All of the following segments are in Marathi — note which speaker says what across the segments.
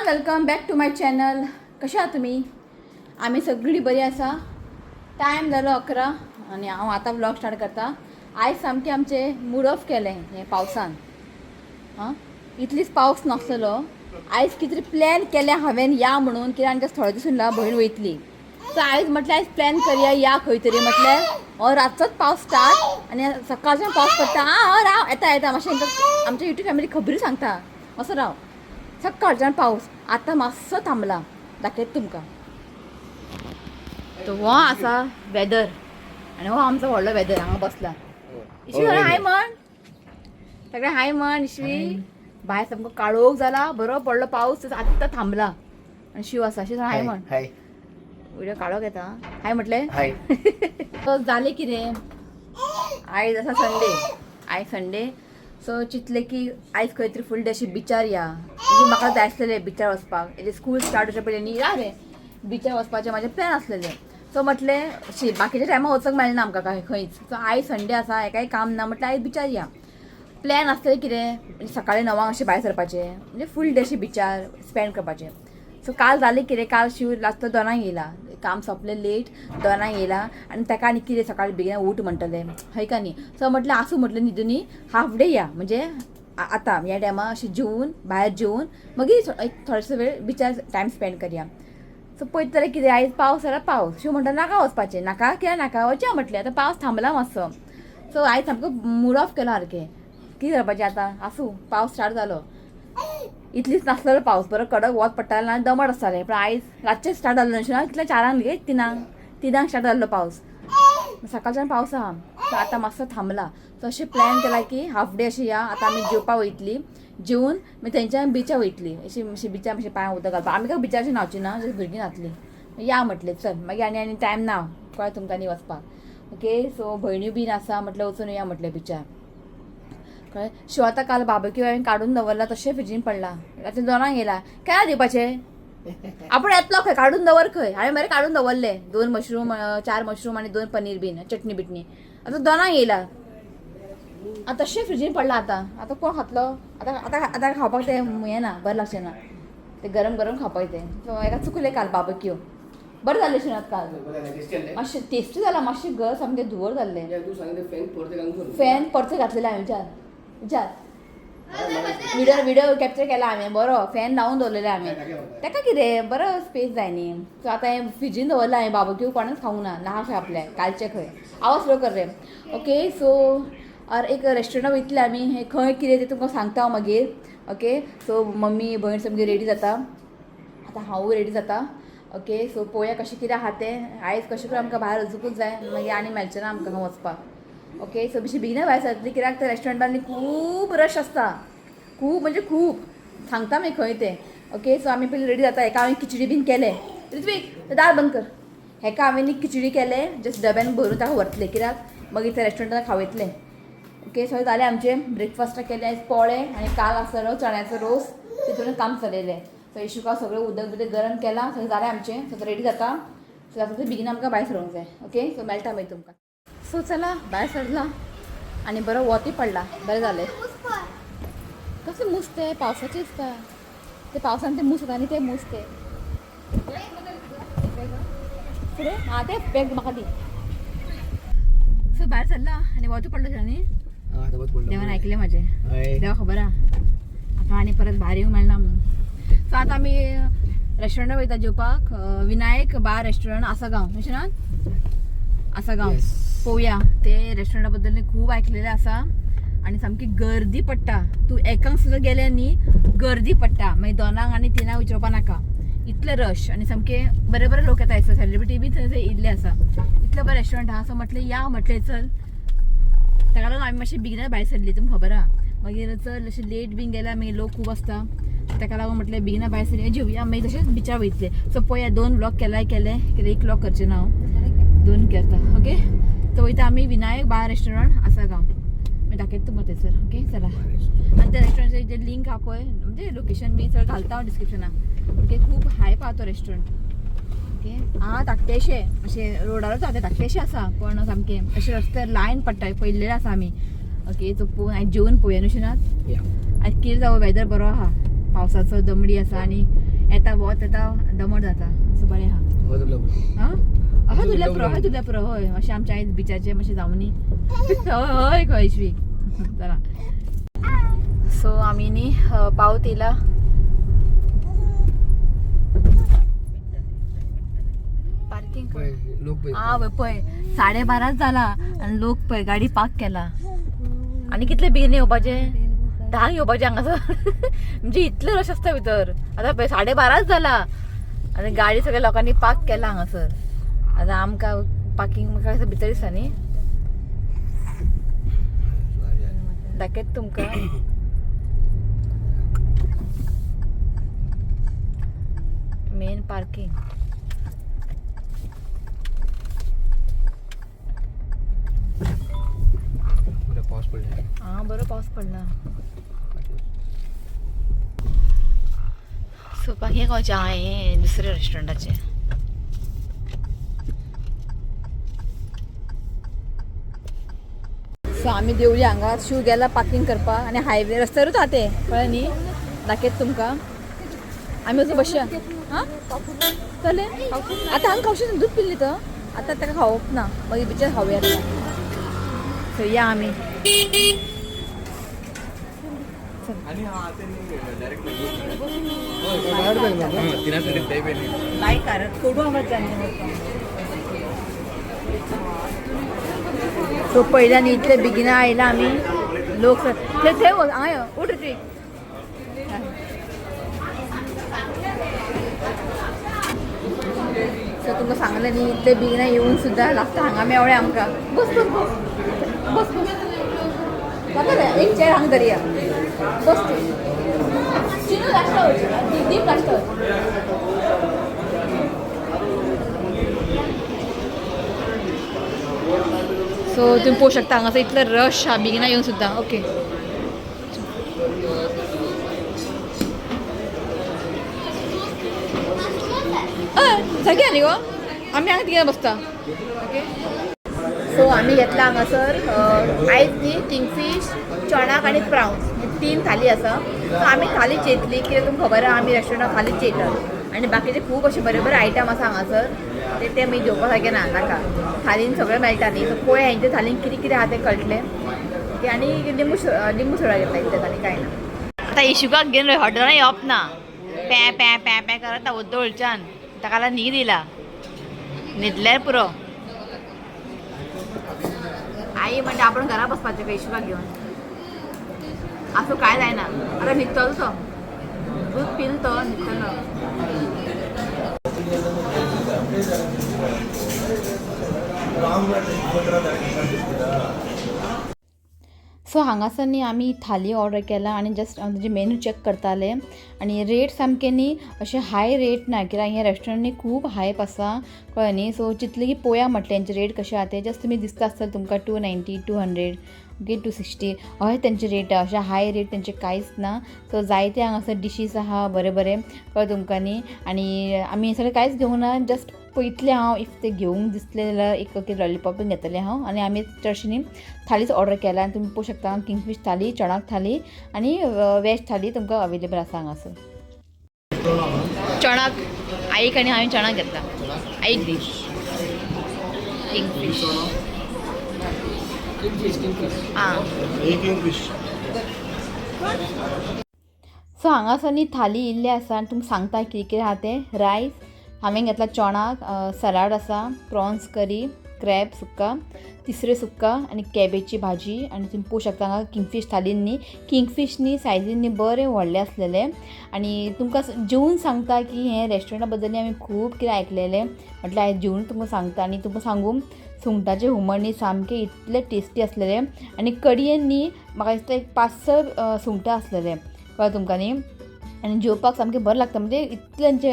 Speaker 1: Everyone welcome back to my channel. कशा आहात तुम्ही? आम्ही सगळी बरी आसा. टायम जालो 11 आणि हांव आतां व्लॉग स्टार्ट करता. आयज सामकें आमचे मूड ऑफ केलें हे पावसान. इतलीच पावस नासलो. आयज कितें तरी प्लॅन केलें हांवें या म्हणून, कित्याक आमच्या थोडे दीस उरला भयण वयतली. सो आयज म्हटल्यार आयज प्लॅन करया या खंय तरी. म्हटल्यार हो रातचोच पावस स्टार्ट आणि सकाळच्यान पावस पडटा. राव येता मातशें आमच्या युट्यूब फॅमिली खबरी सांगता. असो राव. सकाळच्यान पावस आतां मातसो थांबला. दाखयता तुमकां. तो हो आसा वेदर आनी हो आमचो व्हडलो वेदर हांगा बसला. इश्वी हाय म्हण सगळे हाय म्हण. इश्वी भायर सामको काळोख जाला. बरो पडलो पावस आत्तां थांबला आनी शिव आसा. शिव हाय म्हण. व्हिडिओ काळोख येता. हाय म्हटलें. जालें कितें आयज आसा संडे. आयज संडे. सो चिंतलें की आयज खंय तरी फूल डे अशी बिचार या. म्हणजे म्हाका जाय आसलेलें बिचार वचपाक. हेजे स्कूल स्टार्ट जावचे पयलीं न्ही या रे बिचार वचपाचें म्हाजें प्लॅन आसलेलें. सो म्हटलें बाकीच्या टायमार वचूंक मेळना आमकां खंयच. सो आयज संडे आसा हेकाय काम ना म्हटलें आयज बिचार या. प्लॅन आसलें कितें म्हणजे सकाळीं 9 अशें भायर सरपाचें म्हणजे फूल डे अशी बिचार स्पेंड करपाचें. सो काल जालें कितें काल शिव लास्ट 2 येयला. काम सोंपलें लेट 2 येयला आनी ताका आनी कितें सकाळीं बेगीन उठ म्हणटलें हय का न्ही. सो म्हटलें आसूं म्हटलें न्हिदुनी हाफ डे या म्हणजे आतां ह्या टायमार अशें जेवन भायर जेवन मागीर थोडेसो वेळ बिचार टायम स्पेंड करया. सो पळयत जाल्यार कितें आयज पावस जाल्यार पावस. शिव म्हणटा नाका वचपाचें. नाका कित्याक नाका वचया म्हटलें. आतां पावस थांबला मातसो. सो आयज सामको मूड ऑफ केलो सारकें. कितें करपाचें आतां आसूं पावस स्टार्ट जालो. इतलीच नासलेलो पावस बरो कडक वत पडटालें आनी दमट आसतालें. पूण आयज रातचें स्टार्ट जाल्लो न्हय कितल्या 4 गे 3 स्टार्ट जाल्लो पावस. सकाळच्यान पावस आहा. सो आतां मातसो थांबला. सो अशें प्लॅन केला की हाफ डे अशें या. आतां आमी जेवपाक वयतलीं. जेवन मागीर थंयच्यान बिचार वयतलीं. अशी बिचार मातशें पांयां उदक घालपाक. आमी काय बिचारची न्हांवची ना जशी भुरगीं न्हातलीं. या म्हटलें चल मागीर आनी टायम ना कळ्ळें तुमकां न्ही वचपाक. ओके. सो भयण्यो बीन आसा म्हटल्यार वचून या म्हटलें बिचार. कळ्ळें. शिव आतां काल बार्बेक्यू हांवें काडून दवरला तशें फ्रिजीन पडला. राती 2 येयला. केन्ना दिवपाचें आपूण येतलो खंय काडून दवर खंय. हांवें मरे काडून दवरले 2 मशरूम 4 मशरूम आनी 2 पनीर बीन चटणी बिटणी. आतां 2 येयला. आतां तशें फ्रिजीन पडला. आतां कोण खातलो. आतां खावपाक तें हें ना बरें लागचें ना. तें गरम गरम खावपाक तें. सो हेका चुकलें काल बार्बेक्यू. बरें जालें शिनात काल. मातशें टेस्टी जालां. मातशें घर सामकें धुंवर जाल्लें. फॅन परते घातलेले हांवें विचार व्हिडिओ कॅप्चर केला हांवें. बरो फॅन लावून दवरलेले हांवें. ताका कितें बरो स्पेस जाय न्ही. सो आतां हें फ्रिजीन दवरला हांवें. बार्बेक्यू कोणूच खावंक ना. ना खंय आपल्या कालचें खंय. आवाज स्लो कर रे. ओके. सो एक रेस्टॉरंटाक वयतले आमी. हें खंय कितें तें तुमकां सांगता हांव मागीर. ओके. सो मम्मी भयण सामकी रेडी जाता. आतां हांवूय रेडी जाता. ओके. सो पळोवया कशें कितें आहा तें. आयज कशें करून आमकां भायर वचूंकूच जाय मागीर आनी मेळचें ना आमकां हांगा वचपाक. ओके. सो बेश्टी बेगिना भायर सरतली कित्याक त्या रेस्टॉरंटांनी खूब रश आसता. खूब म्हणजे खूब सांगता मागीर खंय तें. ओके. सो आमी पयलीं रेडी जाता. हेका हांवें खिचडी बीन केलें. ऋत्वीक दार बंद कर. हेका हांवें न्ही खिचडी केलें जस्ट डब्यान भरून ताका व्हरतलें कित्याक मागीर त्या रेस्टॉरंटान खावयतलें. ओके. सो जालें आमचें ब्रेकफास्टाक केलें आयज पोळे आनी काल आसलेलो चण्याचो रोस तितून काम चलयलें. सो इशुका सगळें उदक बिदक गरम केलां. सगळें जालें आमचें. सो रेडी जाता. सो आतां बेगीन आमकां भायर सरूंक जाय. ओके. सो मेळटा मागीर तुमकां. सो चला भायर सरला आनी बरो वतूय पडला. बरें जालें. कसलें मूस तें पावसाचें दिसता. ते पावसान तें मूस येता न्ही तें मूस तें फुडें तें बॅग म्हाका दी. सो भायर सरला आनी वतूय पडलो न्ही. देवान आयकलें म्हाजें. देवा खबर आहा आतां आनी परत भायर येवंक मेळना म्हणून. सो आतां आमी रेस्टॉरंटाक वयता जेवपाक. विनायक बार रेस्टॉरंट आसागांव अशें ना आसागांव. पळोवया ते रेस्टॉरंटा बद्दल खूब आयकलेलें आसा आनी सामकी गर्दी पडटा. तूं एकांक सुद्दां गेलें न्ही गर्दी पडटा. मागीर 2 आनी 3 विचारपा नाका. इतलें रश आनी सामके बरे बरे लोक येता. दिसता सेलिब्रिटी बी थंय इल्ले आसा. इतलें बरें रेस्टॉरंट आहा. सो म्हटलें या म्हटलें चल. ताका लागून आमी मातशें बेगिना भायर सरली. तुमकां खबर आहा मागीर चल अशें लेट बीन गेल्यार मागीर लोक खूब आसता. ताका लागून म्हटलें बेगिना भायर सरया जेवया मागीर तशेंच बिचार वयतले. सो पळोवया 2 व्लॉग केले कित्याक 1 व्लॉग करचें ना हांव 2 करता. ओके. सो वयता आमी विनायक बार रेस्टॉरंट आसागांव. मागीर दाखयता तुमकां थंयसर. ओके चला. आनी त्या रेस्टॉरंटाचें जें लिंक आहा पळय म्हणजे लोकेशन बी चड घालता हांव डिस्क्रिप्शनाक. ओके. खूब हायप आहा तो रेस्टॉरंट. ओके. धाकटेशें अशें रोडारूच आहा तें धाकटेशें आसा पण सामकें अशें रस्त्यार लायन पडटा पयलेलें आसा आमी. ओके. सो पळोवन आयज जेवन पळोवया न्हू शिनात. आयज कितें जावं वेदर बरो आहा. पावसाचो दमडी आसा आनी येता वत येता दमट जाता असं बरें आहा हा तुल्या प्रो हय अशें आमच्या आयज बिचाचेर मातशें जावनी हय खंय इश्वी चला सो आमी न्ही पावत येयला पार्किंग आ पळय 12:30 जाला आनी लोक पळय गाडी पार्क केला आनी कितले बेगीन येवपाचें 10 येवपाचें हांगासर म्हणजे इतले रश आसता भितर आतां पळय 12:30 जाला आनी गाडी सगळ्या लोकांनी पार्क केला हांगासर आतां आमकां पार्किंग म्हाका भितर दिसता न्ही दाखयत तुमकां मेन पार्किंग बरो पावस पडला सो हे खंयचे हांवें दुसऱ्या रेस्टॉरंटाचे सो आमी देवळी हांगा शू गेला पार्किंग करपा आनी हायवे रस्त्यारूच आहा ते कळ्ळें न्ही दाखयत तुमकां आमी वचून बसया हां चले आतां हांगा खावशी दूध पिल्ली तर आतां ताका खावप ना मागीर बिचार खावया सो या आमी सो पहिल्यान इतले बेगिना आयला आमी लोक थंय हय उठ ती सो तुमकां सांगलें न्ही इतले बेगिना येवन सुद्दां लागता हांगा मेवळें आमकां बस बस बस बस बस एक चेर हांगा धरया बस चिनू लास्ट दीप लास्ट सो तुम्ही पळोवंक शकता हांगासर इतले रश हा बेगिना येवन सुद्दां ओके जागे न्ही गो आमी हांगा तिगे बसता ओके सो आमी घेतला हांगासर आयज न्ही किंगफीश चणाक आनी प्रावन्स 3 थाली आसा सो आमी थाली चेतली कित्याक तुमकां खबर आहा आमी रेस्टॉरंटाक थाली चेयतात आनी बाकीचे खूब अशे बरे बरे आयटम आसा हांगासर ते मागीर जेवपा सारकें ना नाका थालीन सगळें मेळटा न्ही सो पळय हेंच्या थालीन कितें कितें आहा तें कळटलें आनी लिंबू सोडा घेतला इतलें आनी कांय ना आतां इशुकाक घेवन हॉटेलान येवप ना पे पे पे पे करता उद्दोळच्यान ताका लागून न्ही दिला न्हिदल्यार पुरो आई म्हणजे आपण घरा बसपाचें का इशुकाक घेवन असं काय जायना आतां न्हिदतलो तो दूध पिल तो न्हिदतलो सो हांगासर न्ही आमी थाली ऑर्डर केला आनी जस्ट तेजे मेनू चॅक करताले आनी रेट सामके न्ही अशे हाय रेट ना कित्याक हे रेस्टॉरंट न्ही खूब हायप आसा कळ्ळें न्ही सो चिंतलें की पळोवया म्हटलें तेंचे रेट कशे आहा ते जस्ट तुमी दिसता आसतलें तुमकां 290 200 ओके 260 अशें तेंचे रेट आहा अशे हाय रेट तेंचे कांयच ना सो जायते हांगासर डिशीज आहा बरे बरे कळ्ळें तुमकां न्ही आनी आमी सगळें कांयच घेवंक ना जस्ट पळयतलें हांव इफ ते घेवंक दिसलें जाल्यार एक लॉलीपॉप घेतलें हांव आनी आमी चडशें न्ही थालीच ऑर्डर केला आनी तुमी पळोवंक शकता किंगफीश थाली चणाक थाली आनी वेज थाली तुमकां अवेलेबल आसा हांगासर चणाक आईक आनी हांवें चणाक घेतला आईक दी किंगफीश सो हांगासर न्ही थाली इल्ले आसा आनी तुमकां सांगता कितें कितें आहा तें रायस हांवें घेतला चणाक सलाड आसा प्रॉन्स करी क्रॅब सुक्का तिसरे सुक्का आनी कॅबेजची भाजी आनी तुमी पळोवंक शकता हांगा किंगफीश थालीन न्ही किंगफीश न्ही सायजीन न्ही बरें व्हडले आसलेले आनी तुमकां जेवन सांगता की हें रेस्टॉरंटा बद्दल आमी खूब कितें आयकलेलें म्हटल्यार आयज जेवन तुमकां सांगता आनी तुमकां सांगूं सुंगटाचें हुमण न्ही सामकें इतलें टेस्टी आसलेलें आनी कडयेन न्ही म्हाका दिसता एक 5-6 सुंगटां आसलेलें कळ्ळें तुमकां न्ही आनी जेवपाक सामकें बरें लागता म्हणजे इतल्यांचे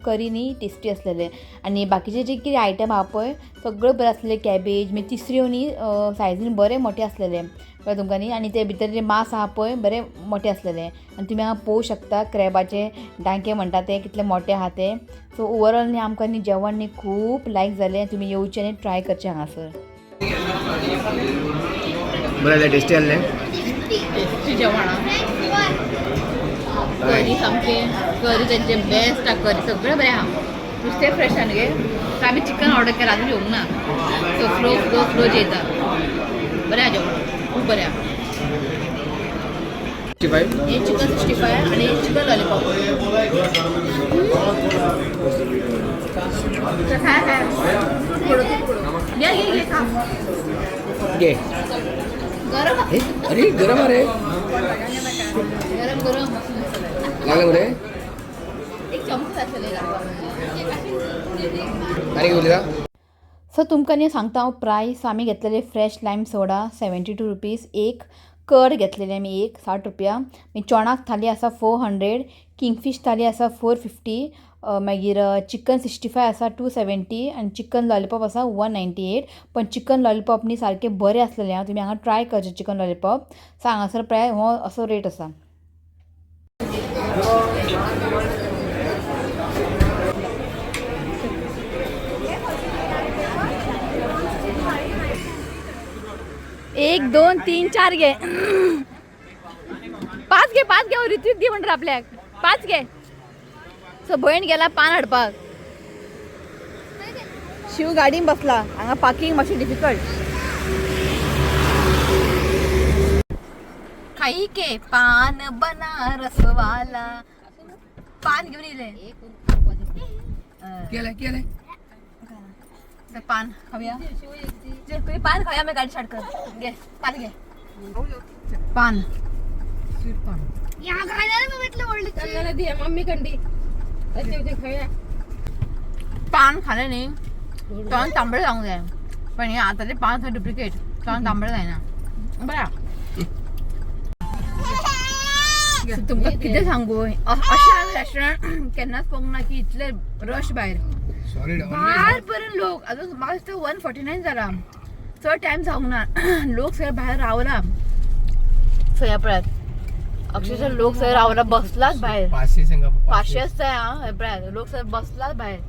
Speaker 1: करी न्ही टेस्टी आसलेले आनी बाकीचे जे कितें आयटम आहा पळय सगळें बरें आसलेले कॅबेज मागीर तिसऱ्यो न्ही सायजीन बरें मोठे आसलेले कळ्ळें तुमकां न्ही आनी ते भितर जे मांस आहा पळय बरें मोठे आसलेले आनी तुमी हांगा पळोवंक शकता क्रॅबाचे डांके म्हणटा ते कितले मोठे आहा ते सो ओवरऑल न्ही आमकां न्ही जेवण न्ही खूब लायक जालें तुमी येवचें आनी ट्राय करचें हांगासर
Speaker 2: बरें टेस्टी आसलें
Speaker 1: जेवण करी सामके करी त्यांचे बेस्ट करी सगळें बरें आहा नुस्तें फ्रेश आहा गे सो आमी चिकन ऑर्डर केला आजून येवंक ना सो स्लो जेयता बरें आहा जेवण खूब बरें आहा हे चिकन 65 आणि चिकन लॉलीपॉप घे खा
Speaker 2: घे
Speaker 1: गरम
Speaker 2: अरे गरम अरे
Speaker 1: गरम
Speaker 2: लागलं बरे
Speaker 1: एक चमचा आसलेला
Speaker 2: आणि उरला
Speaker 1: सो तुमकां न्ही सांगता हांव प्रायस आमी घेतलेले फ्रेश लायम सोडा 72 रुपीज एक कड घेतलेले आमी एक 60 रुपया चोणाक थाली आसा 400 किंगफीश थाली आसा 450 मागीर चिकन 65 आसा 270 आनी चिकन लॉलीपॉप आसा 198 पण चिकन लॉलीपॉप न्ही सारके बरे आसलेले हांव तुमी हांगा ट्राय करचे चिकन लॉलीपॉप सो हांगासर प्राय हो असो रेट आसा एक दोन तीन चार घे पाच घे ऋत्विक दी म्हणटा आपल्याक 5 घे सो भयण गेला पान हाडपाक शिव गाडीन बसला हांगा पार्किंग मातशें डिफिकल्ट खाई के पान बनारस वाला पान घेऊन येले
Speaker 2: केलं
Speaker 1: पान खाऊया पान खाऊया मी गाडी स्टार्ट कर घे पान घे पान
Speaker 3: मम्मी कंडी
Speaker 1: पान खाले न्ही तोंड तांबडे जावंक जाय पण हे आतांचे पान थंय डुप्लिकेट तोंड तांबडे जायना बरें तुमकां कितें सांगू अशें हांवें रेस्टॉरंट केन्नाच पळोवंक ना की इतले रश भायर भायर पर्यंत लोक अजून म्हाका दिसता 149 जाला चड टायम जावंक ना लोक सगळे भायर रावला सो ह्या पळयात अक्षरशः लोक सगळे रावला बसलात भायर 500 आसता हे पळयात लोक सगळे बसलात भायर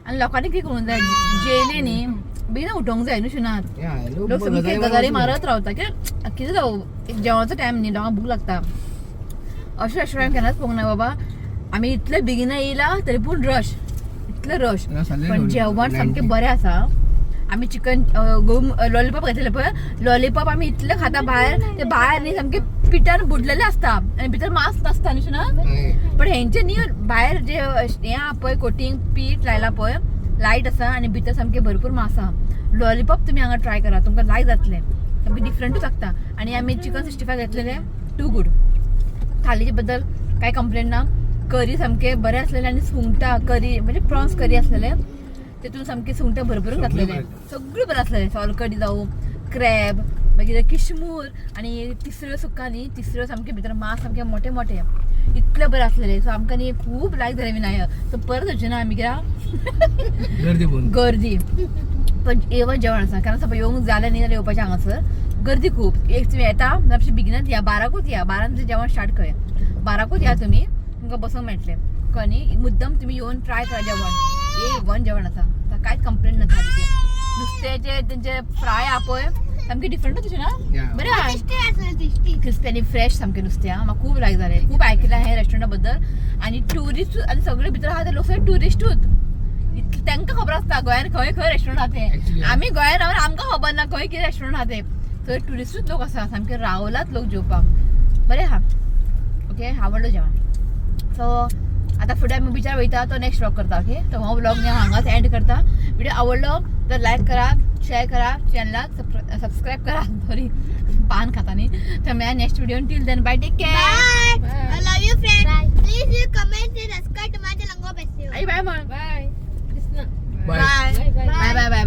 Speaker 1: आनी लोकांनी कितें करूंक जाय जेयले न्ही बेगीन उठोवंक जाय न्हू शिनात लोक सगळे गजाली मारत रावता कितें जावं एक जेवणाचो टायम न्ही लोकांक भूक लागता अशें रेस्टॉरंट केन्नाच पळोवंक ना बाबा आमी इतले बेगीन येयला तरी पूण रश इतले रश पण जेवण सामकें बरें आसा आमी चिकन लॉलीपॉप घेतलेले पळय लॉलीपॉप आमी इतले खाता भायर ते भायर न्ही सामके पिठान बुडलेले आसता आनी भितर मांस नासता न्ही ना पण हेंचे न्ही भायर जे हें आहा पळय कोटींग पीठ लायला पळय लायट आसा आनी भितर सामके भरपूर मांस आहा लॉलीपॉप तुमी हांगा ट्राय करा तुमकां लायक जातलें सामकें डिफरंटूच लागता आनी आमी चिकन 65 घेतलेले टू गूड थालीचे बद्दल कांय कंप्लेन ना करी सामके बरें आसलेले आनी सुंगटां करी म्हणजे प्रॉन्स करी आसलेले तेतून सामके सुंगटां भरभरून घातलेले सगळें बरें आसलेलें सोलकडी जावं क्रॅब मागीर किशमूर आनी तिसऱ्यो सुक्का न्ही तिसऱ्यो सामके भितर मांस सामके मोठे मोठे इतले बरें आसलेले सो आमकां न्ही खूब लायक जालें विनायक सो परत वचचें ना आमी कित्याक गर्दी पण येवं जेवण आसा कारण सपोज येवंक जालें न्ही जाल्यार येवपाचें हांगासर गर्दी खूब एक तुमी येता मातशें बेगिनाच या 12कूच या 12 जेवण स्टार्ट कर 12कूच या तुमी तुमकां बसूंक मेळटलें कळ्ळें न्ही मुद्दम तुमी येवन ट्राय करा जेवण A1 जेवण आसा कांयच कंप्लेन ना नुस्त्याचे तेंचे फ्राय आहा पळय सामकें डिफरंटूच अशें ना बरें आहा क्रिस्पी आनी फ्रेश सामकें नुस्तें आहा म्हाका खूब लायक जालें खूब आयकलां हे रेस्टॉरंटा बद्दल आनी ट्युरिस्ट आनी सगळे भितर आहा ते लोक सगळे ट्युरिस्टूच तांकां खबर आसता गोंयान खंय खंय रेस्टॉरंट आहा ते आमी गोंयान रावन आमकां खबर ना खंय कितें रेस्टॉरंट आहा ते थंय ट्युरिस्टूच लोक आसा सामके रावलात लोक जेवपाक बरें आहा ओके आवडलो जेवण सो आता फुडें आमी बिचार वयता तो नेक्स्ट व्लॉग करता ओके तो हो व्लॉग हांव हांगाच एंड करता व्हिडिओ आवडलो तर लायक करा शेअर करा चॅनलाक सबस्क्राईब करा सॉरी पान खाता न्ही तर मेळया next video till then bye take care
Speaker 3: I love you friends. Please you comment and subscribe to my channel.
Speaker 1: Bye bye म्हण
Speaker 3: Bye.
Speaker 1: Bye bye bye